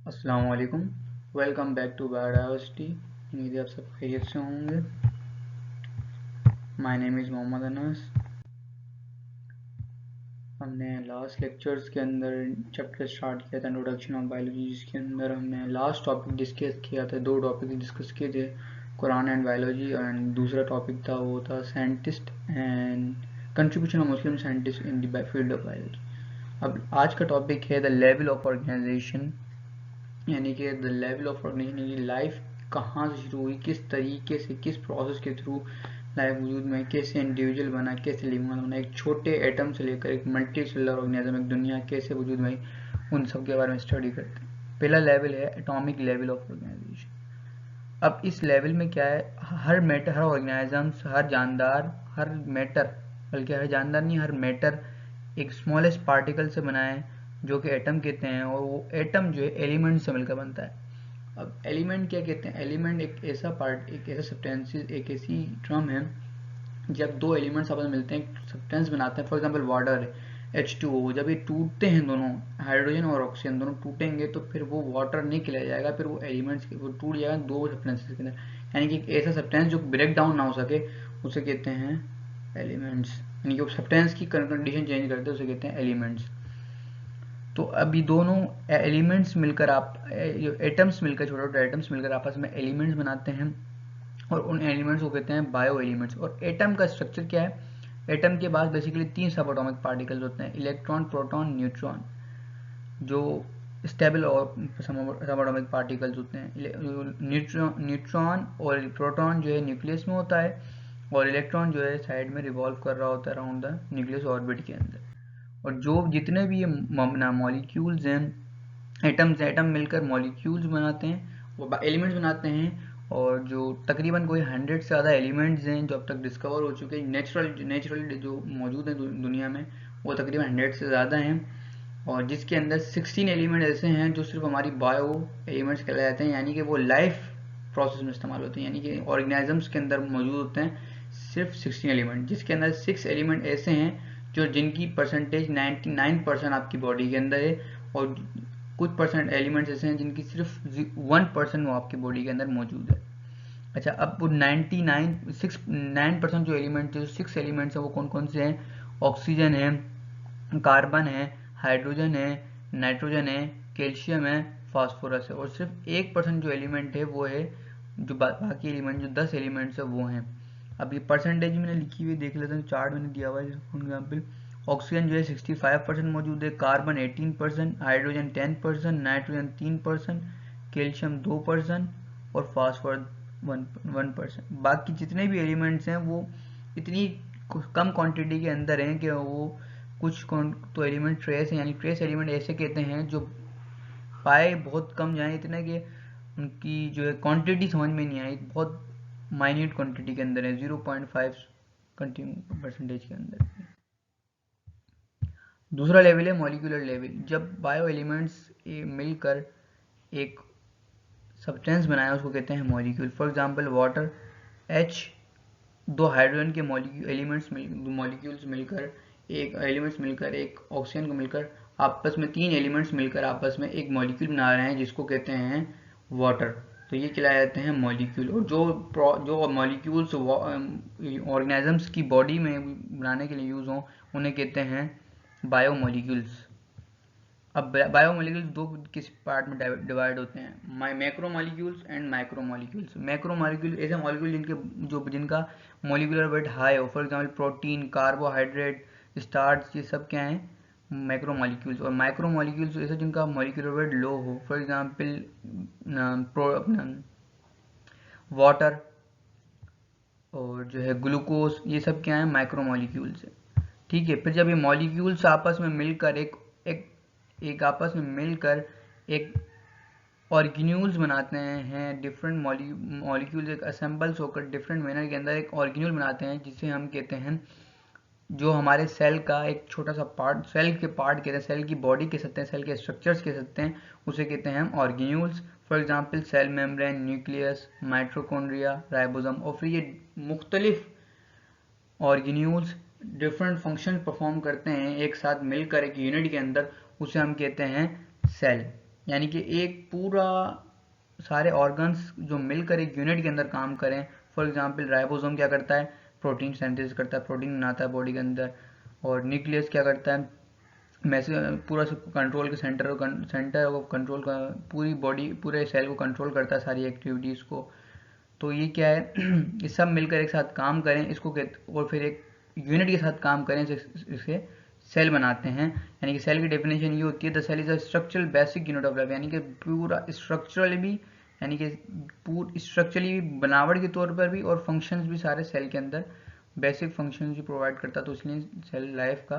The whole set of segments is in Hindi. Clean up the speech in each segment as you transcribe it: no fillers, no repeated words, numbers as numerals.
अस्सलाम वालेकुम। Welcome back to biodiversity. उम्मीद है आप सब खैरियत से होंगे। My name is Mohammad Anas. हमने लास्ट लेक्चर्स के अंदर चैप्टर स्टार्ट किया था इंट्रोडक्शन ऑफ बायोलॉजी, जिसके अंदर हमने लास्ट टॉपिक डिस्कस किया था। दो टॉपिक डिस्कस किए थे, कुरान एंड बायोलॉजी, एंड दूसरा टॉपिक था वो था scientist and contribution of Muslim scientist in the field of biology. अब आज का टॉपिक है द लेवल ऑफ ऑर्गेनाइजेशन, यानी कि द लेवल ऑफ ऑर्गेनाइजेशन, यानी लाइफ कहाँ से शुरू हुई, किस तरीके से, किस प्रोसेस के थ्रू लाइफ वजूद में, कैसे इंडिविजुअल बना, कैसे लिविंग बना, एक छोटे एटम से लेकर एक मल्टी सेलुलर ऑर्गेनिज्म, एक दुनिया कैसे वजूद में आई, उन सब के बारे में स्टडी करते हैं। पहला लेवल है एटॉमिक लेवल ऑफ ऑर्गेनाइजेशन। अब इस लेवल में क्या है, हर मैटर, हर ऑर्गेनाइज्म, हर जानदार, हर मैटर, बल्कि हर जानदार नहीं, हर मैटर एक स्मॉलेस्ट पार्टिकल से बना है जो कि एटम कहते हैं, और वो एटम जो है एलिमेंट से मिलकर बनता है। अब एलिमेंट क्या कहते हैं? एलिमेंट एक ऐसा पार्ट, एक ऐसा सब्सटेंस, एक ऐसी टर्म है जब दो एलिमेंट्स आपस में मिलते हैं सब्सटेंस बनाते हैं। फॉर एग्जांपल वाटर है, H2O, जब ये टूटते हैं, दोनों हाइड्रोजन और ऑक्सीजन दोनों टूटेंगे तो फिर वो वाटर नहीं कहलाया जाएगा, फिर वो एलिमेंट्स वो टूट जाएगा दो सब्सटेंसेस के अंदर। यानी कि एक ऐसा सब्सटेंस जो ब्रेक डाउन ना हो सके उसे कहते हैं एलिमेंट्स, यानी कि सब्सटेंस की कंडीशन चेंज करते हैं उसे कहते हैं एलिमेंट्स। तो अभी दोनों एलिमेंट्स मिलकर, आप एटम्स मिलकर, छोटे छोटे एटम्स मिलकर आपस में एलिमेंट्स बनाते हैं, और उन एलिमेंट्स को कहते हैं बायो एलिमेंट्स। और एटम का स्ट्रक्चर क्या है? एटम के पास बेसिकली तीन सब एटॉमिक पार्टिकल्स होते हैं, इलेक्ट्रॉन, प्रोटॉन, न्यूट्रॉन, जो स्टेबल और सब एटॉमिक पार्टिकल्स होते हैं। न्यूट्रॉन और प्रोटॉन जो है न्यूक्लियस में होता है, और इलेक्ट्रॉन जो है साइड में रिवॉल्व कर रहा होता है अराउंड द न्यूक्लियस ऑर्बिट के अंदर। और जो जितने भी ये मॉलिक्यूल्स हैं, एटम्स, एटम मिलकर मॉलिक्यूल्स बनाते हैं, वो एलिमेंट्स बनाते हैं। और जो तकरीबन कोई 100 से ज़्यादा एलिमेंट्स हैं जो अब तक डिस्कवर हो चुके हैं, नेचुरल जो मौजूद हैं दुनिया में, वो तकरीबन 100 से ज़्यादा हैं। और जिसके अंदर 16 एलिमेंट ऐसे हैं जो सिर्फ हमारी बायो एलिमेंट्स कहलाए जाते हैं, यानी कि वो लाइफ प्रोसेस में इस्तेमाल होते हैं, यानी कि ऑर्गेनिजम्स के अंदर मौजूद होते हैं सिर्फ 16 एलिमेंट, जिसके अंदर 6 एलिमेंट ऐसे हैं जो जिनकी परसेंटेज 99% आपकी बॉडी के अंदर है, और कुछ परसेंट एलिमेंट्स ऐसे हैं जिनकी सिर्फ 1% वो आपकी बॉडी के अंदर मौजूद है। अच्छा, अब वो 9% जो एलिमेंट, जो 6 एलिमेंट्स हैं वो कौन कौन से हैं? ऑक्सीजन है, कार्बन है, हाइड्रोजन है, नाइट्रोजन है, कैल्शियम है, फास्फोरस है। और सिर्फ 1% जो एलिमेंट है वो है, जो बाकी एलिमेंट, जो 10 एलिमेंट्स है वो हैं। अब ये परसेंटेज मैंने लिखी हुई देख लेते हैं, चार्ट मैंने दिया हुआ है। फॉर एग्जाम्पल, ऑक्सीजन जो है 65% मौजूद है, कार्बन 18%, हाइड्रोजन 10%, नाइट्रोजन 3%, कैल्शियम 2% और फास्फोरस 1%। बाकी जितने भी एलिमेंट्स हैं वो इतनी कम क्वांटिटी के अंदर हैं कि वो कुछ तो एलिमेंट ट्रेस हैं, यानी ट्रेस एलिमेंट ऐसे कहते हैं जो पाए बहुत कम जाए, इतना कि उनकी जो है क्वांटिटी समझ में नहीं आई, बहुत माइन्यूट क्वांटिटी के अंदर है, 0.5 परसेंटेज के अंदर। दूसरा लेवल है मॉलिक्यूलर लेवल, जब बायो एलिमेंट्स मिलकर एक सब्सटेंस बनाया उसको कहते हैं molecule. For example water, H, दो हाइड्रोजन के मॉलिक्यूल्स मिलकर, एक ऑक्सीजन को मिलकर, आपस में तीन एलिमेंट्स मिलकर आपस में एक मॉलिक्यूल बना रहे हैं जिसको कहते हैं वाटर। तो ये कहलाए जाते हैं मॉलिक्यूल। और जो मॉलिक्यूल्स ऑर्गेनिजम्स की बॉडी में बनाने के लिए यूज़ हों उन्हें कहते हैं बायो मॉलिक्यूल्स। अब बायो मॉलिक्यूल्स दो किस पार्ट में डिवाइड होते हैं, macro molecules and micro molecules. Macro molecule ऐसे मॉलिक्यूल जिनका मॉलिक्यूलर वेट हाई हो, for example protein, carbohydrate, starch, ये सब क्या हैं? Macro molecules. और माइक्रो मॉलिक्यूल्स ऐसे जिनका मॉलिक्यूलर वेट लो हो, फॉर एग्जांपल अपना वाटर और जो है ग्लूकोज, ये सब क्या है? माइक्रो मॉलिक्यूल्स है। ठीक है, फिर जब ये मॉलिक्यूल्स आपस में मिलकर एक एक आपस में मिलकर एक ऑर्गेन्यूल्स बनाते हैं, डिफरेंट मॉलिक्यूल्स एक असेंबल्स होकर डिफरेंट मैनर के अंदर एक ऑर्गेन्यूल बनाते हैं, जिसे हम कहते हैं, जो हमारे सेल का एक छोटा सा पार्ट, सेल के पार्ट कहते हैं, सेल की बॉडी कह सकते हैं, सेल के स्ट्रक्चर्स कह सकते हैं, उसे कहते हैं हम organelles. For example cell membrane, nucleus, mitochondria, ribosome. और फिर ये मुख्तलिफ ऑर्गेन्यूल्स डिफरेंट फंक्शन परफॉर्म करते हैं एक साथ मिलकर एक यूनिट के अंदर, उसे हम कहते हैं सेल। यानी कि एक पूरा सारे ऑर्गन्स जो मिलकर एक यूनिट के अंदर काम करें। फॉर एग्जांपल राइबोसोम क्या करता है, प्रोटीन सिंथेसिस करता है, प्रोटीन बनाता है बॉडी के अंदर। और न्यूक्लियस क्या करता है, पूरा कंट्रोल के सेंटर ऑफ कंट्रोल का पूरी बॉडी पूरे सेल को कंट्रोल करता है, सारी एक्टिविटीज़ को। तो ये क्या है ये सब मिलकर एक साथ काम करें इसको और फिर एक यूनिट के साथ काम करें, इसे सेल बनाते हैं। यानी कि सेल की डेफिनेशन ये होती है, the cell is a structural basic unit of life, यानी कि पूरा स्ट्रक्चरली भी, यानी कि पूरी स्ट्रक्चरली भी, बनावट के तौर पर भी, और फंक्शंस भी सारे सेल के अंदर बेसिक फंक्शंस भी प्रोवाइड करता है। तो इसलिए सेल लाइफ का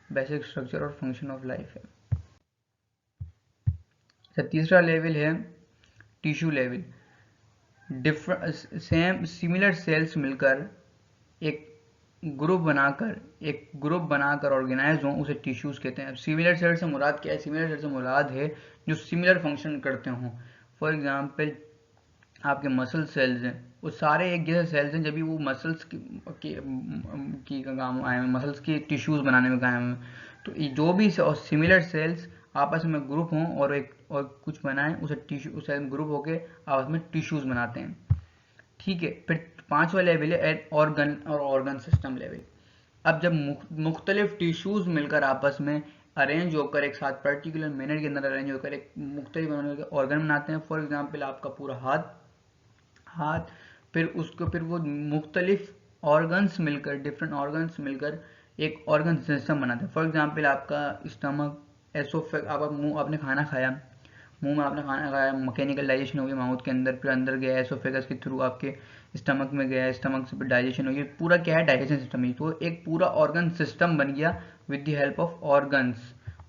बेसिक स्ट्रक्चर और फंक्शन ऑफ लाइफ है। तीसरा लेवल है टिश्यू लेवल। सिमिलर सेल्स मिलकर एक ग्रुप बनाकर ऑर्गेनाइज हों, उसे टिश्यूज कहते हैं। सिमिलर सेल से मुराद क्या है, सिमिलर सेल से मुराद है जो सिमिलर फंक्शन करते हों। फॉर एग्जांपल आपके मसल सेल्स हैं, वो सारे एक जैसे सेल्स हैं, जब भी वो मसल्स की काम आए हैं, मसल्स की टिश्यूज बनाने में कायम हैं। तो जो भी सिमिलर सेल्स आपस में ग्रुप हों और कुछ बनाएं, उसे टिश्यू, उसे ग्रुप होके आपस में टिश्यूज बनाते हैं। ठीक है, फिर पांचवा लेवल है ऑर्गन और ऑर्गन सिस्टम लेवल। अब जब मुख्तलिफ टिश्यूज मिलकर आपस में अरेंज होकर एक साथ पर्टिकुलर मिनट के अंदर अरेंज होकर एक मुख्तलिफ ऑर्गन बनाते हैं। फॉर एग्जांपल आपका पूरा हाथ, फिर वो मुख्तलिफ ऑर्गन्स मिलकर, डिफरेंट ऑर्गन्स मिलकर एक ऑर्गन सिस्टम बनाते हैं। फॉर एग्जांपल आपका स्टमक, एसोफेग, आपने खाना खाया, मुंह में आपने खाना खाया, मैकेनिकल डाइजेशन हो गया माउथ के अंदर, फिर अंदर गया एसोफेगस के थ्रू आपके स्टमक में गया, स्टमक से फिर डाइजेशन हो गया, पूरा क्या है, डाइजेशन सिस्टम ही। तो एक पूरा ऑर्गन सिस्टम बन गया with the help of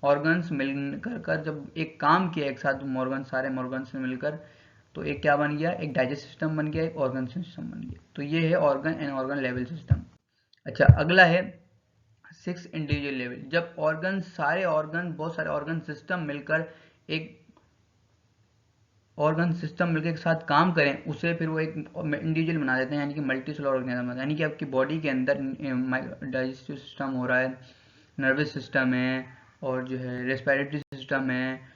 organs मिलकर जब एक काम किया एक साथ सारे ऑर्गन्स ने मिलकर, तो एक क्या बन गया, एक डाइजेस्ट सिस्टम बन गया, एक ऑर्गन सिस्टम बन गया। तो ये है organ and organ level system. अच्छा, अगला है 6 इंडिविजुअल लेवल। जब बहुत सारे ऑर्गन सिस्टम मिलकर एक साथ काम करें, उसे फिर वो एक इंडिविजुअल बना देते हैं, यानी कि मल्टी सेलुलर ऑर्गेनिज्म। यानी कि आपकी बॉडी के अंदर डाइजेस्टिव सिस्टम हो रहा है, नर्वस सिस्टम है, और जो है रेस्पिरेटरी सिस्टम है।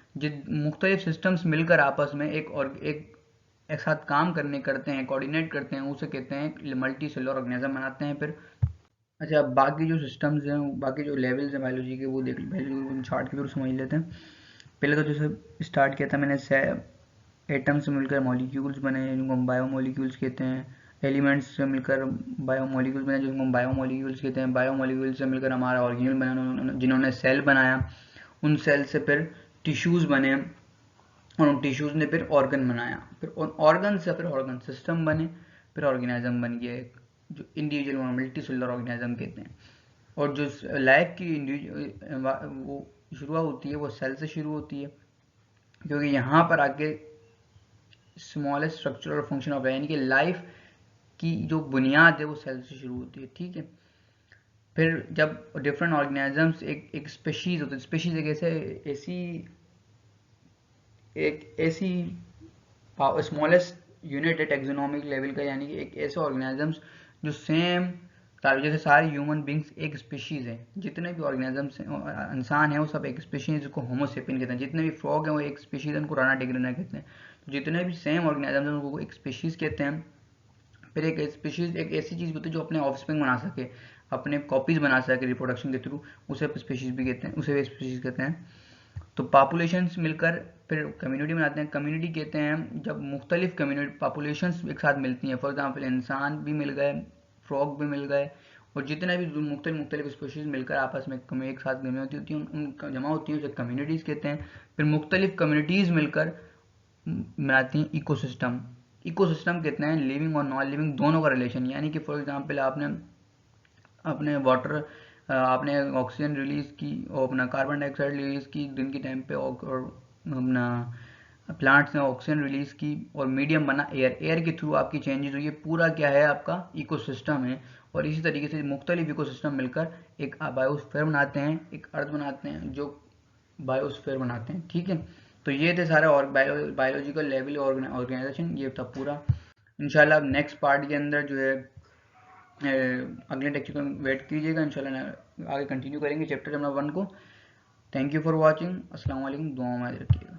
मुख्तलिफ सिस्टम्स मिलकर आपस में एक साथ काम करते हैं, कोऑर्डिनेट करते हैं, उसे कहते हैं मल्टी सेलुलर ऑर्गेनिज्म बनाते हैं फिर। अच्छा, बाकी जो सिस्टम्स हैं, बाकी जो लेवल्स हैं बायोलॉजी के, वो चार्ट के थ्रू समझ लेते हैं। पहले तो जैसे स्टार्ट किया था मैंने, एटम्स से मिलकर मॉलिक्यूल्स बने जिनको हम बायोमोलिक्यूल्स कहते हैं। एलिमेंट्स से मिलकर बायोमोलिक्यूल्स बने जिनको हम बायोमोलिक्यूल्स कहते हैं। बायोमोलिक्यूल्स से मिलकर हमारा ऑर्गेनल बना, जिन्होंने सेल बनाया। उन सेल से फिर टिश्यूज़ बने, और उन टिश्यूज़ ने फिर ऑर्गन बनाया। फिर उन ऑर्गन से फिर ऑर्गन सिस्टम बने, फिर ऑर्गेनिज्म बन गया एक, जो इंडिविजुअल मल्टी सेलुलर ऑर्गेनिज्म कहते हैं। और जो लाइफ की वो शुरुआत होती है, वो सेल से शुरू होती है, क्योंकि यहाँ पर आके स्मॉलेस्ट स्ट्रक्चर और फंक्शन ऑफ, यानी कि लाइफ की जो बुनियाद है वो सेल से शुरू होती है। ठीक है, फिर जब डिफरेंट ऑर्गेनिजम्स एक स्पेशीज होते हैं, स्पेशीज एक ऐसी स्मॉलेस्ट यूनिट है टेक्सोनोमिक लेवल का, यानी कि एक ऐसे ऑर्गेनिजम्स जो सेम, जैसे सारे ह्यूमन बींग्स एक स्पीशीज है, जितने भी ऑर्गेनिजम्स इंसान है वो सब एक स्पीशीज, जिसको होमोसेपियन कहते हैं। जितने भी फ्रॉग हैं वो एक स्पीशीज है, उनको राना टिग्रिना कहते हैं। तो जितने भी सेम ऑर्गेनिजम्स हैं उनको एक स्पीशीज कहते हैं। फिर एक स्पीशीज एक ऐसी चीज़ होती है जो अपने ऑफस्प्रिंग बना सके, अपने कॉपीज बना सके रिप्रोडक्शन के थ्रू, उसे स्पीशीज भी कहते हैं, उसे भी स्पीशीज कहते हैं। तो पॉपुलेशंस मिलकर फिर कम्युनिटी बनाते हैं। कम्युनिटी कहते हैं जब मुख्तलिफ कम्युनिटी पॉपुलेशंस एक साथ मिलती हैं। फॉर एग्जांपल इंसान भी मिल गए, फ्रॉग भी मिल गए, और जितने भी मुख्तलिफ स्पीशीज मिलकर आपस में एक साथ जमा होती हैं, उनका जमा होती है, उसे कम्युनिटीज़ कहते हैं। फिर मुख्तलिफ कम्युनिटीज़ मिलकर बनाती हैं इकोसिस्टम। इकोसिस्टम कहते हैं लिविंग और नॉन लिविंग दोनों का रिलेशन, यानी कि फॉर एग्जांपल आपने ऑक्सीजन रिलीज की और अपना कार्बन डाइऑक्साइड रिलीज की दिन के टाइम पे, और अपना प्लांट्स ने ऑक्सीजन रिलीज की, और मीडियम बना एयर के थ्रू आपकी चेंजेस हुई है। पूरा क्या है, आपका इकोसिस्टम है। और इसी तरीके से मुख्तलिफ इकोसिस्टम मिलकर एक बायोस्फीयर बनाते हैं, एक अर्थ बनाते हैं, जो बायोस्फीयर बनाते हैं। ठीक है, तो ये थे सारे और बायोलॉजिकल लेवल ऑर्गेनाइजेशन, ये था पूरा। इंशाल्लाह नेक्स्ट पार्ट के अंदर जो है अगले लेक्चर को वेट कीजिएगा, इंशाल्लाह आगे कंटिन्यू करेंगे चैप्टर नंबर 1 को। Thank you for watching. अस्सलाम वालेकुम, दुआ में याद रखिएगा।